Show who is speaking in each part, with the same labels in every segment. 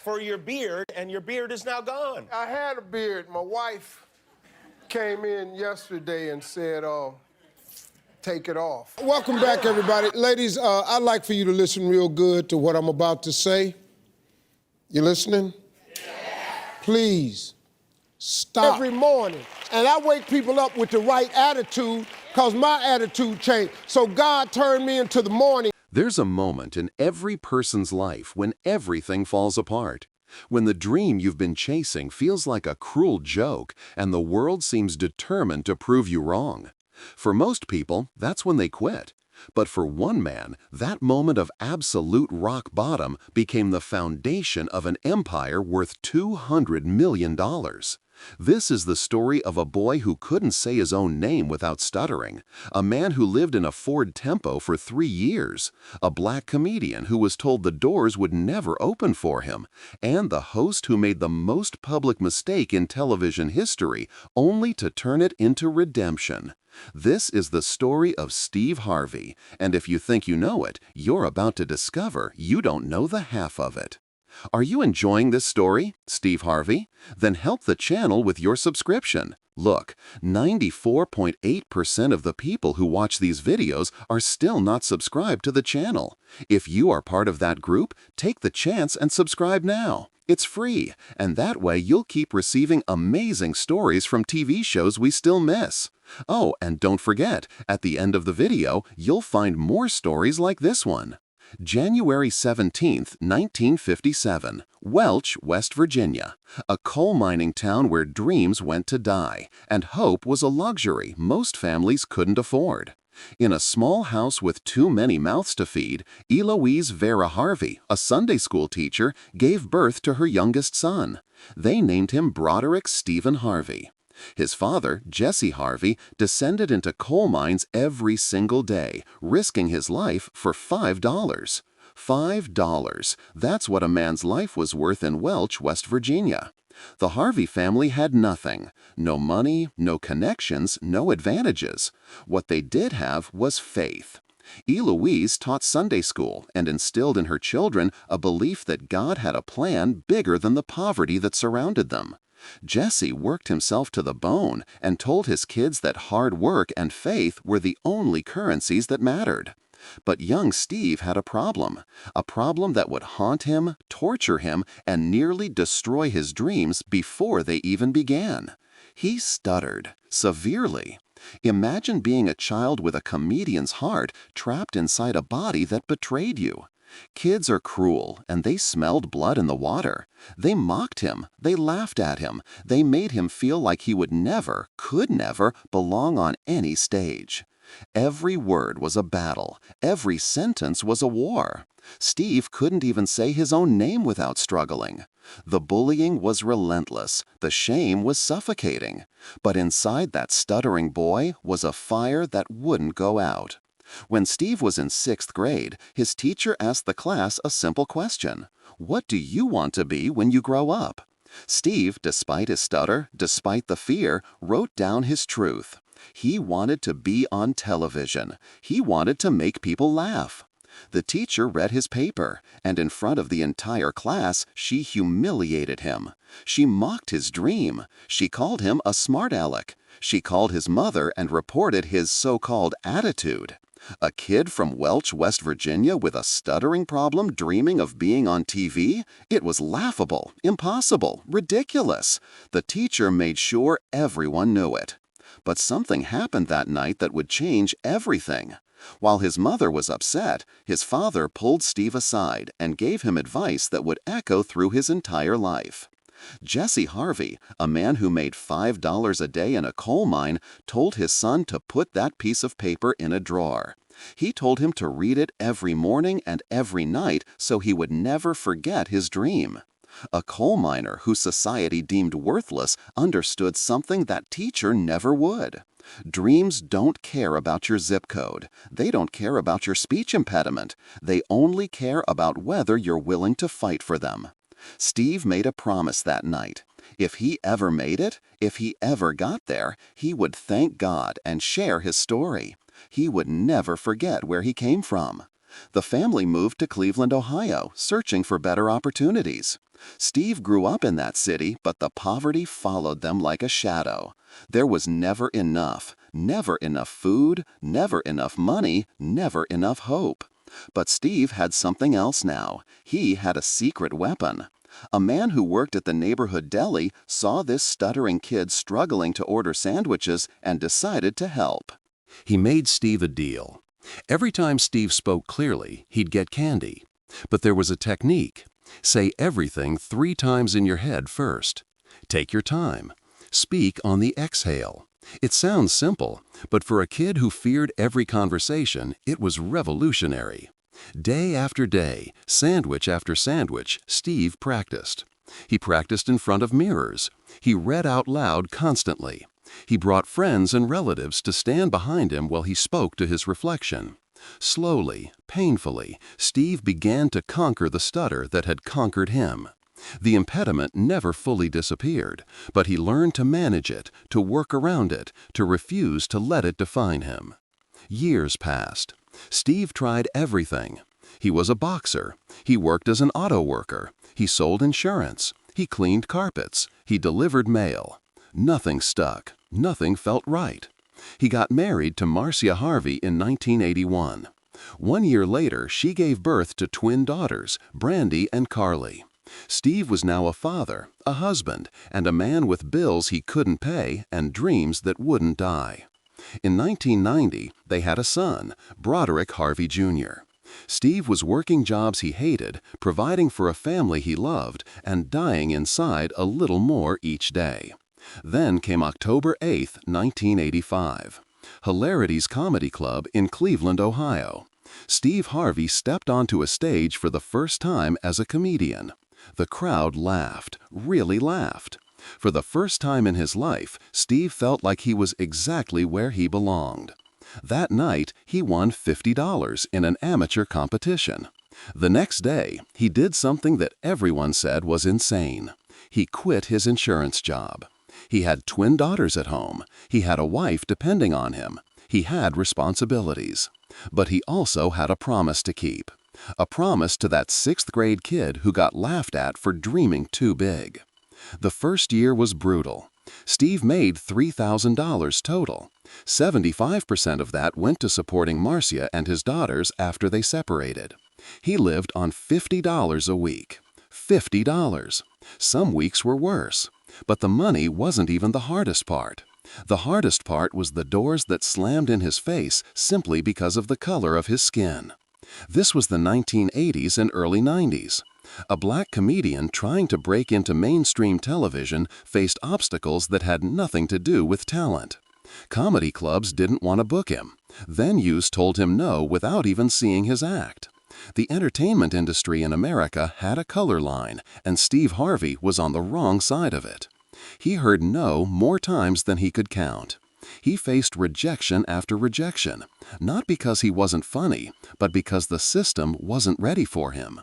Speaker 1: for your beard, and your beard is now gone.
Speaker 2: I had a beard. My wife came in yesterday and said, take it off. Welcome back, everybody. Ladies, I'd like for you to listen real good to what I'm about to say. You listening? Yeah. Please, stop. Every morning. And I wake people up with the right attitude because my attitude changed. So God turned me into the morning.
Speaker 3: There's a moment in every person's life when everything falls apart. When the dream you've been chasing feels like a cruel joke and the world seems determined to prove you wrong. For most people, that's when they quit. But for one man, that moment of absolute rock bottom became the foundation of an empire worth $200 million. This is the story of a boy who couldn't say his own name without stuttering, a man who lived in a Ford Tempo for 3 years, a black comedian who was told the doors would never open for him, and the host who made the most public mistake in television history only to turn it into redemption. This is the story of Steve Harvey, and if you think you know it, you're about to discover you don't know the half of it. Are you enjoying this story, Steve Harvey? Then help the channel with your subscription. Look, 94.8% of the people who watch these videos are still not subscribed to the channel. If you are part of that group, take the chance and subscribe now. It's free, and that way you'll keep receiving amazing stories from TV shows we still miss. Oh, and don't forget, at the end of the video, you'll find more stories like this one. January 17, 1957, Welch, West Virginia, a coal mining town where dreams went to die, and hope was a luxury most families couldn't afford. In a small house with too many mouths to feed, Eloise Vera Harvey, a Sunday school teacher, gave birth to her youngest son. They named him Broderick Stephen Harvey. His father, Jesse Harvey, descended into coal mines every single day, risking his life for $5. $5. That's what a man's life was worth in Welch, West Virginia. The Harvey family had nothing. No money, no connections, no advantages. What they did have was faith. Eloise taught Sunday school and instilled in her children a belief that God had a plan bigger than the poverty that surrounded them. Jesse worked himself to the bone and told his kids that hard work and faith were the only currencies that mattered. But young Steve had a problem that would haunt him, torture him, and nearly destroy his dreams before they even began. He stuttered, severely. Imagine being a child with a comedian's heart trapped inside a body that betrayed you. Kids are cruel, and they smelled blood in the water. They mocked him, they laughed at him, they made him feel like he would never, could never, belong on any stage. Every word was a battle, every sentence was a war. Steve couldn't even say his own name without struggling. The bullying was relentless, the shame was suffocating. But inside that stuttering boy was a fire that wouldn't go out. When Steve was in 6th grade, his teacher asked the class a simple question. What do you want to be when you grow up? Steve, despite his stutter, despite the fear, wrote down his truth. He wanted to be on television. He wanted to make people laugh. The teacher read his paper, and in front of the entire class, she humiliated him. She mocked his dream. She called him a smart aleck. She called his mother and reported his so-called attitude. A kid from Welch, West Virginia with a stuttering problem dreaming of being on TV? It was laughable, impossible, ridiculous. The teacher made sure everyone knew it. But something happened that night that would change everything. While his mother was upset, his father pulled Steve aside and gave him advice that would echo through his entire life. Jesse Harvey, a man who made $5 a day in a coal mine, told his son to put that piece of paper in a drawer. He told him to read it every morning and every night so he would never forget his dream. A coal miner who society deemed worthless understood something that teacher never would. Dreams don't care about your zip code. They don't care about your speech impediment. They only care about whether you're willing to fight for them. Steve made a promise that night. If he ever made it, if he ever got there, he would thank God and share his story. He would never forget where he came from. The family moved to Cleveland, Ohio, searching for better opportunities. Steve grew up in that city, but the poverty followed them like a shadow. There was never enough food, never enough money, never enough hope. But Steve had something else now. He had a secret weapon. A man who worked at the neighborhood deli saw this stuttering kid struggling to order sandwiches and decided to help. He made Steve a deal. Every time Steve spoke clearly, he'd get candy. But there was a technique. Say everything 3 times in your head first. Take your time. Speak on the exhale. It sounds simple, but for a kid who feared every conversation, it was revolutionary. Day after day, sandwich after sandwich, Steve practiced. He practiced in front of mirrors. He read out loud constantly. He brought friends and relatives to stand behind him while he spoke to his reflection. Slowly, painfully, Steve began to conquer the stutter that had conquered him. The impediment never fully disappeared, but he learned to manage it, to work around it, to refuse to let it define him. Years passed. Steve tried everything. He was a boxer. He worked as an auto worker. He sold insurance. He cleaned carpets. He delivered mail. Nothing stuck. Nothing felt right. He got married to Marcia Harvey in 1981. 1 year later, she gave birth to twin daughters, Brandy and Carly. Steve was now a father, a husband, and a man with bills he couldn't pay and dreams that wouldn't die. In 1990, they had a son, Broderick Harvey Jr. Steve was working jobs he hated, providing for a family he loved, and dying inside a little more each day. Then came October 8, 1985. Hilarities Comedy Club in Cleveland, Ohio. Steve Harvey stepped onto a stage for the first time as a comedian. The crowd laughed, really laughed. For the first time in his life, Steve felt like he was exactly where he belonged. That night, he won $50 in an amateur competition. The next day, he did something that everyone said was insane. He quit his insurance job. He had twin daughters at home. He had a wife depending on him. He had responsibilities. But he also had a promise to keep. A promise to that 6th grade kid who got laughed at for dreaming too big. The first year was brutal. Steve made $3,000 total. 75% of that went to supporting Marcia and his daughters after they separated. He lived on $50 a week. $50. Some weeks were worse. But the money wasn't even the hardest part. The hardest part was the doors that slammed in his face simply because of the color of his skin. This was the 1980s and early 90s. A black comedian trying to break into mainstream television faced obstacles that had nothing to do with talent. Comedy clubs didn't want to book him. Venues told him no without even seeing his act. The entertainment industry in America had a color line, and Steve Harvey was on the wrong side of it. He heard no more times than he could count. He faced rejection after rejection, not because he wasn't funny, but because the system wasn't ready for him.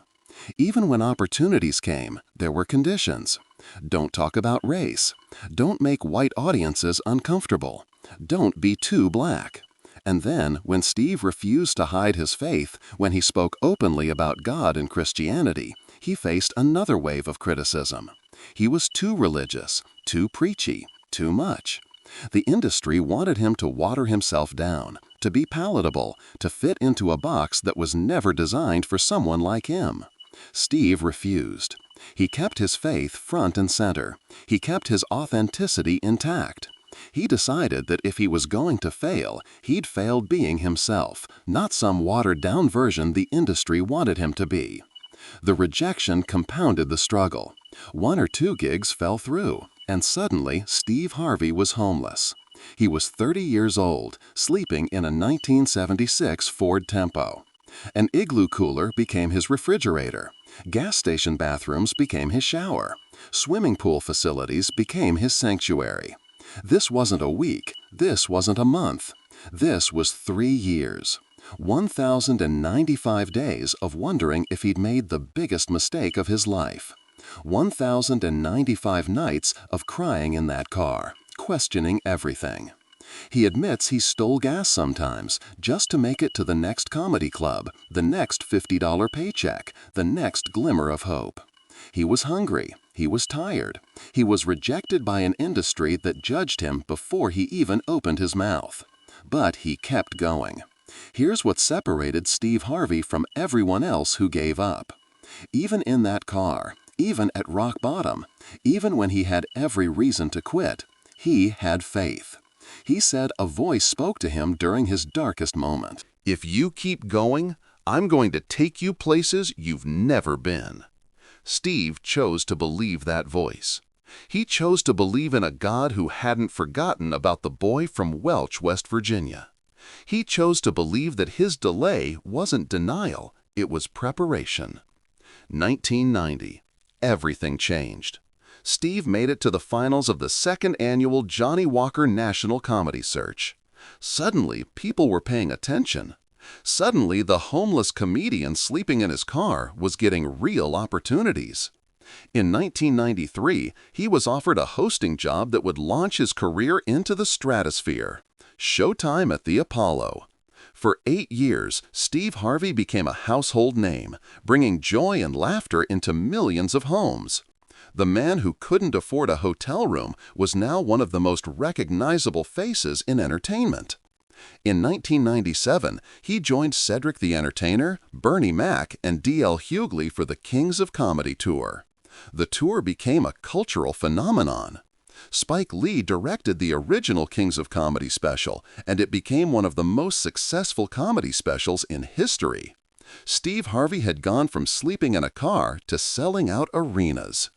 Speaker 3: Even when opportunities came, there were conditions. Don't talk about race. Don't make white audiences uncomfortable. Don't be too black. And then, when Steve refused to hide his faith, when he spoke openly about God and Christianity, he faced another wave of criticism. He was too religious, too preachy, too much. The industry wanted him to water himself down, to be palatable, to fit into a box that was never designed for someone like him. Steve refused. He kept his faith front and center. He kept his authenticity intact. He decided that if he was going to fail, he'd failed being himself, not some watered-down version the industry wanted him to be. The rejection compounded the struggle. 1 or 2 gigs fell through, and suddenly Steve Harvey was homeless. He was 30 years old, sleeping in a 1976 Ford Tempo. An igloo cooler became his refrigerator. Gas station bathrooms became his shower. Swimming pool facilities became his sanctuary. This wasn't a week. This wasn't a month. This was 3 years. 1,095 days of wondering if he'd made the biggest mistake of his life. 1,095 nights of crying in that car, questioning everything. He admits he stole gas sometimes just to make it to the next comedy club, the next $50 paycheck, the next glimmer of hope. He was hungry. He was tired. He was rejected by an industry that judged him before he even opened his mouth. But he kept going. Here's what separated Steve Harvey from everyone else who gave up. Even in that car, even at rock bottom, even when he had every reason to quit, he had faith. He said a voice spoke to him during his darkest moment. "If you keep going, I'm going to take you places you've never been." Steve chose to believe that voice. He chose to believe in a God who hadn't forgotten about the boy from Welch, West Virginia. He chose to believe that his delay wasn't denial, it was preparation. 1990. Everything changed. Steve made it to the finals of the second annual Johnnie Walker National Comedy Search. Suddenly, people were paying attention. Suddenly, the homeless comedian sleeping in his car was getting real opportunities. In 1993, he was offered a hosting job that would launch his career into the stratosphere. Showtime at the Apollo. For 8 years, Steve Harvey became a household name, bringing joy and laughter into millions of homes. The man who couldn't afford a hotel room was now one of the most recognizable faces in entertainment. In 1997, he joined Cedric the Entertainer, Bernie Mac, and D.L. Hughley for the Kings of Comedy Tour. The tour became a cultural phenomenon. Spike Lee directed the original Kings of Comedy special, and it became one of the most successful comedy specials in history. Steve Harvey had gone from sleeping in a car to selling out arenas.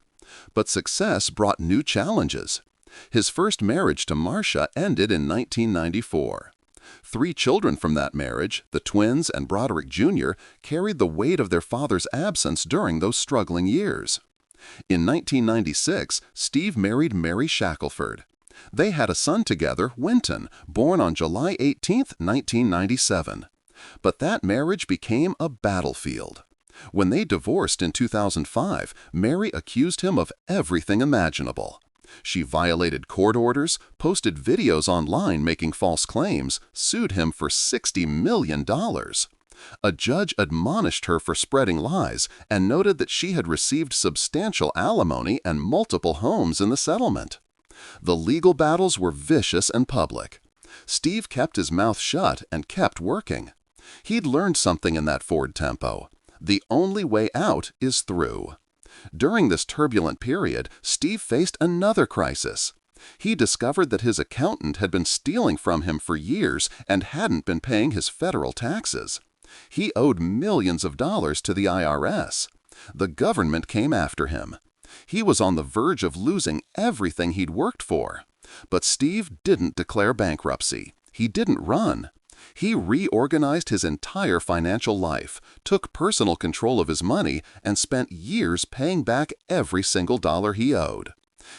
Speaker 3: But success brought new challenges. His first marriage to Marcia ended in 1994. 3 children from that marriage, the twins and Broderick Jr., carried the weight of their father's absence during those struggling years. In 1996, Steve married Mary Shackelford. They had a son together, Wynton, born on July 18, 1997. But that marriage became a battlefield. When they divorced in 2005, Mary accused him of everything imaginable. She violated court orders, posted videos online making false claims, sued him for $60 million. A judge admonished her for spreading lies and noted that she had received substantial alimony and multiple homes in the settlement. The legal battles were vicious and public. Steve kept his mouth shut and kept working. He'd learned something in that Ford Tempo. The only way out is through. During this turbulent period, Steve faced another crisis. He discovered that his accountant had been stealing from him for years and hadn't been paying his federal taxes. He owed millions of dollars to the IRS. The government came after him. He was on the verge of losing everything he'd worked for. But Steve didn't declare bankruptcy. He didn't run. He reorganized his entire financial life, took personal control of his money, and spent years paying back every single dollar he owed.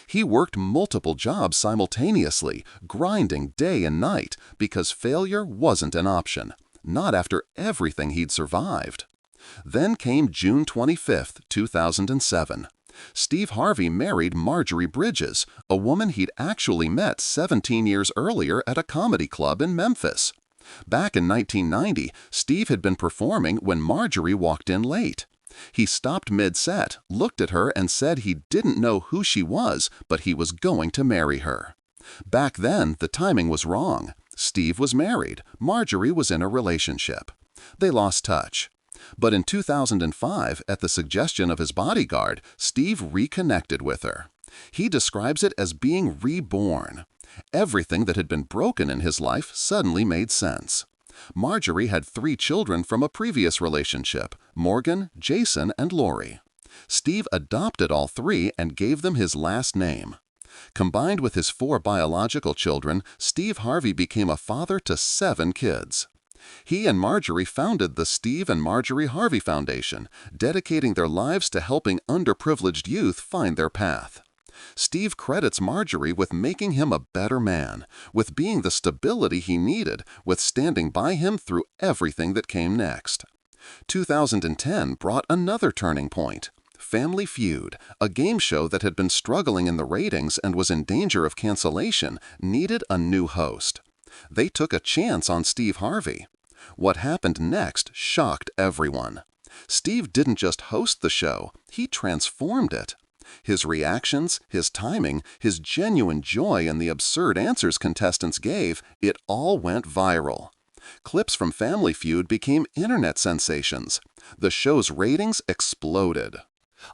Speaker 3: He worked multiple jobs simultaneously, grinding day and night, because failure wasn't an option, not after everything he'd survived. Then came June 25, 2007. Steve Harvey married Marjorie Bridges, a woman he'd actually met 17 years earlier at a comedy club in Memphis. Back in 1990, Steve had been performing when Marjorie walked in late. He stopped mid-set, looked at her, and said he didn't know who she was, but he was going to marry her. Back then, the timing was wrong. Steve was married. Marjorie was in a relationship. They lost touch. But in 2005, at the suggestion of his bodyguard, Steve reconnected with her. He describes it as being reborn. Everything that had been broken in his life suddenly made sense. Marjorie had 3 children from a previous relationship, Morgan, Jason, and Lori. Steve adopted all 3 and gave them his last name. Combined with his 4 biological children, Steve Harvey became a father to 7 kids. He and Marjorie founded the Steve and Marjorie Harvey Foundation, dedicating their lives to helping underprivileged youth find their path. Steve credits Marjorie with making him a better man, with being the stability he needed, with standing by him through everything that came next. 2010 brought another turning point. Family Feud, a game show that had been struggling in the ratings and was in danger of cancellation, needed a new host. They took a chance on Steve Harvey. What happened next shocked everyone. Steve didn't just host the show, he transformed it. His reactions, his timing, his genuine joy in the absurd answers contestants gave, it all went viral. Clips from Family Feud became internet sensations. The show's ratings exploded.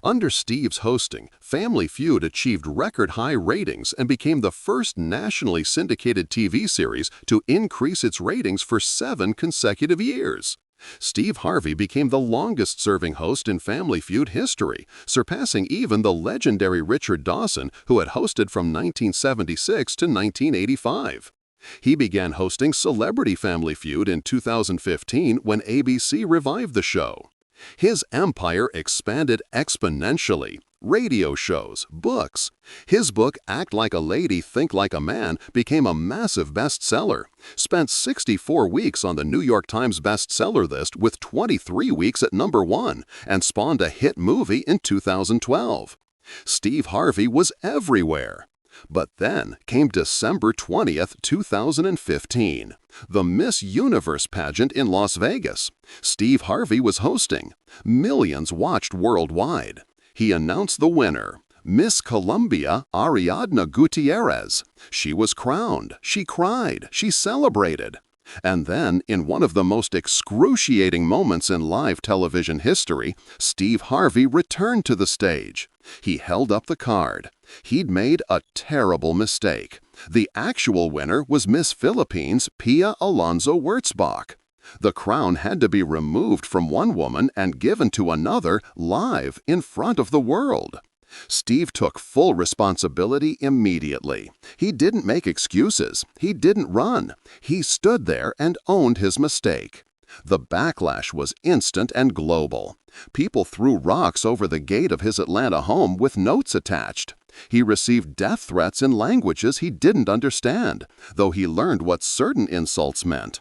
Speaker 4: Under Steve's hosting, Family Feud achieved record-high ratings and became the first nationally syndicated TV series to increase its ratings for 7 consecutive years. Steve Harvey became the longest-serving host in Family Feud history, surpassing even the legendary Richard Dawson, who had hosted from 1976 to 1985. He began hosting Celebrity Family Feud in 2015 when ABC revived the show. His empire expanded exponentially. Radio shows, books. His book, Act Like a Lady, Think Like a Man, became a massive bestseller, spent 64 weeks on the New York Times bestseller list with 23 weeks at #1, and spawned a hit movie in 2012. Steve Harvey was everywhere. But then came December 20th, 2015, the Miss Universe pageant in Las Vegas. Steve Harvey was hosting. Millions watched worldwide. He announced the winner, Miss Colombia Ariadna Gutierrez. She was crowned. She cried. She celebrated. And then, in one of the most excruciating moments in live television history, Steve Harvey returned to the stage. He held up the card. He'd made a terrible mistake. The actual winner was Miss Philippines Pia Alonso Wurtzbach. The crown had to be removed from one woman and given to another live in front of the world. Steve took full responsibility immediately. He didn't make excuses. He didn't run. He stood there and owned his mistake. The backlash was instant and global. People threw rocks over the gate of his Atlanta home with notes attached. He received death threats in languages he didn't understand, though he learned what certain insults meant.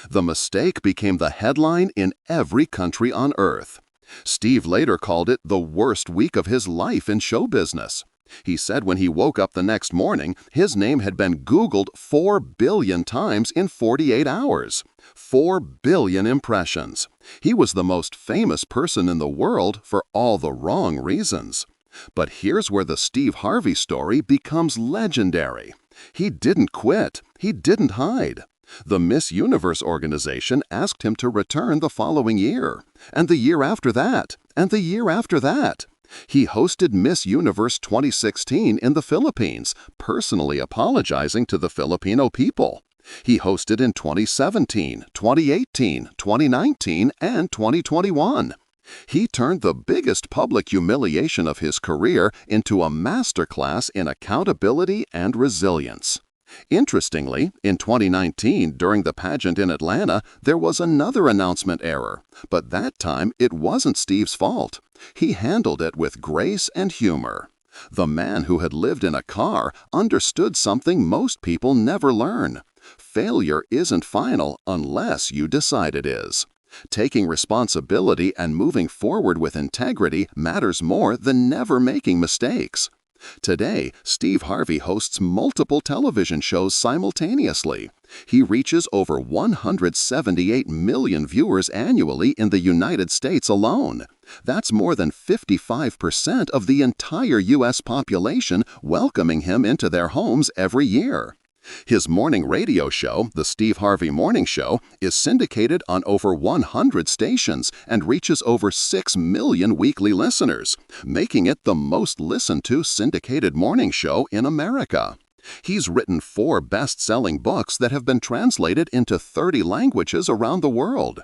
Speaker 4: The mistake became the headline in every country on earth. Steve later called it the worst week of his life in show business. He said when he woke up the next morning, his name had been Googled 4 billion times in 48 hours. 4 billion impressions. He was the most famous person in the world for all the wrong reasons. But here's where the Steve Harvey story becomes legendary. He didn't quit. He didn't hide. The Miss Universe organization asked him to return the following year, and the year after that, and the year after that. He hosted Miss Universe 2016 in the Philippines, personally apologizing to the Filipino people. He hosted in 2017, 2018, 2019, and 2021. He turned the biggest public humiliation of his career into a masterclass in accountability and resilience. Interestingly, in 2019, during the pageant in Atlanta, there was another announcement error, but that time it wasn't Steve's fault. He handled it with grace and humor. The man who had lived in a car understood something most people never learn. Failure isn't final unless you decide it is. Taking responsibility and moving forward with integrity matters more than never making mistakes. Today, Steve Harvey hosts multiple television shows simultaneously. He reaches over 178 million viewers annually in the United States alone. That's more than 55% of the entire U.S. population welcoming him into their homes every year. His morning radio show, The Steve Harvey Morning Show, is syndicated on over 100 stations and reaches over 6 million weekly listeners, making it the most listened to syndicated morning show in America. He's written 4 best-selling books that have been translated into 30 languages around the world.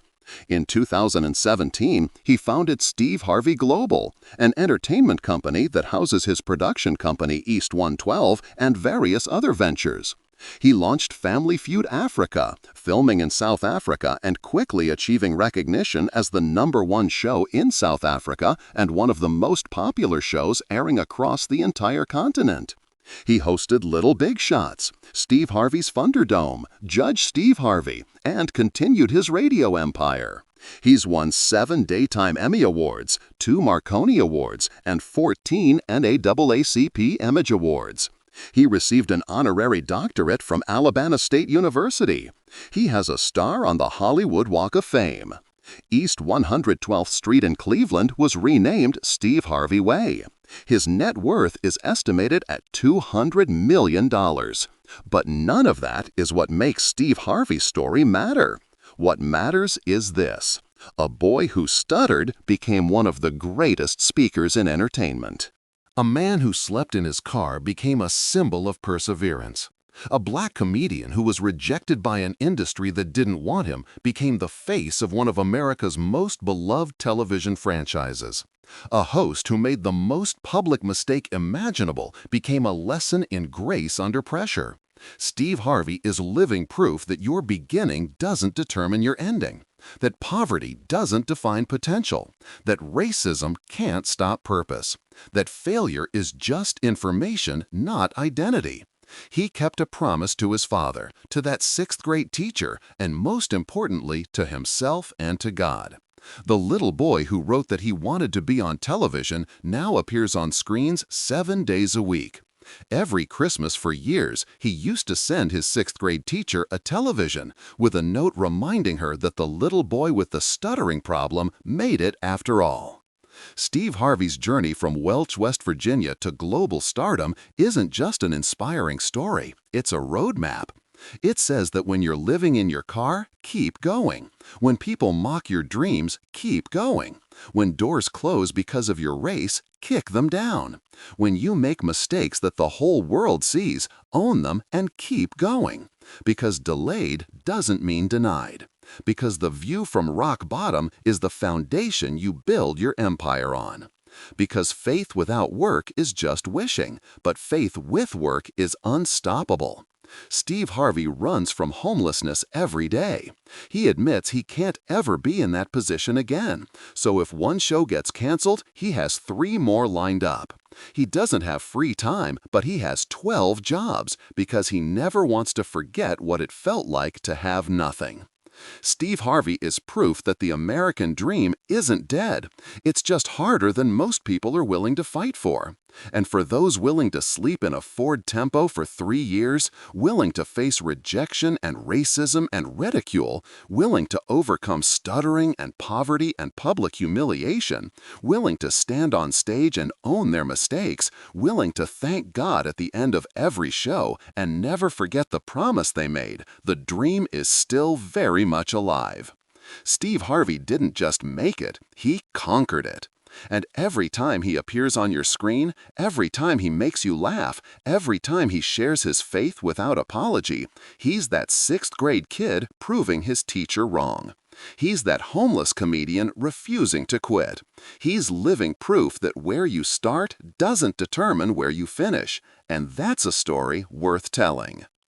Speaker 4: In 2017, he founded Steve Harvey Global, an entertainment company that houses his production company East 112 and various other ventures. He launched Family Feud Africa, filming in South Africa and quickly achieving recognition as the #1 show in South Africa and one of the most popular shows airing across the entire continent. He hosted Little Big Shots, Steve Harvey's Thunderdome, Judge Steve Harvey, and continued his radio empire. He's won 7 Daytime Emmy Awards, 2 Marconi Awards, and 14 NAACP Image Awards. He received an honorary doctorate from Alabama State University. He has a star on the Hollywood Walk of Fame. East 112th Street in Cleveland was renamed Steve Harvey Way. His net worth is estimated at $200 million. But none of that is what makes Steve Harvey's story matter. What matters is this: a boy who stuttered became one of the greatest speakers in entertainment. A man who slept in his car became a symbol of perseverance. A black comedian who was rejected by an industry that didn't want him became the face of one of America's most beloved television franchises. A host who made the most public mistake imaginable became a lesson in grace under pressure. Steve Harvey is living proof that your beginning doesn't determine your ending, that poverty doesn't define potential, that racism can't stop purpose, that failure is just information, not identity. He kept a promise to his father, to that sixth-grade teacher, and most importantly, to himself and to God. The little boy who wrote that he wanted to be on television now appears on screens 7 days a week. Every Christmas for years, he used to send his sixth-grade teacher a television with a note reminding her that the little boy with the stuttering problem made it after all. Steve Harvey's journey from Welch, West Virginia to global stardom isn't just an inspiring story, it's a roadmap. It says that when you're living in your car, keep going. When people mock your dreams, keep going. When doors close because of your race, kick them down. When you make mistakes that the whole world sees, own them and keep going. Because delayed doesn't mean denied. Because the view from rock bottom is the foundation you build your empire on. Because faith without work is just wishing, but faith with work is unstoppable. Steve Harvey runs from homelessness every day. He admits he can't ever be in that position again, so if one show gets canceled, he has 3 more lined up. He doesn't have free time, but he has 12 jobs because he never wants to forget what it felt like to have nothing. Steve Harvey is proof that the American dream isn't dead. It's just harder than most people are willing to fight for. And for those willing to sleep in a Ford Tempo for 3 years, willing to face rejection and racism and ridicule, willing to overcome stuttering and poverty and public humiliation, willing to stand on stage and own their mistakes, willing to thank God at the end of every show and never forget the promise they made, the dream is still very much alive. Steve Harvey didn't just make it, he conquered it. And every time he appears on your screen, every time he makes you laugh, every time he shares his faith without apology, he's that 6th-grade kid proving his teacher wrong. He's that homeless comedian refusing to quit. He's living proof that where you start doesn't determine where you finish, and that's a story worth telling.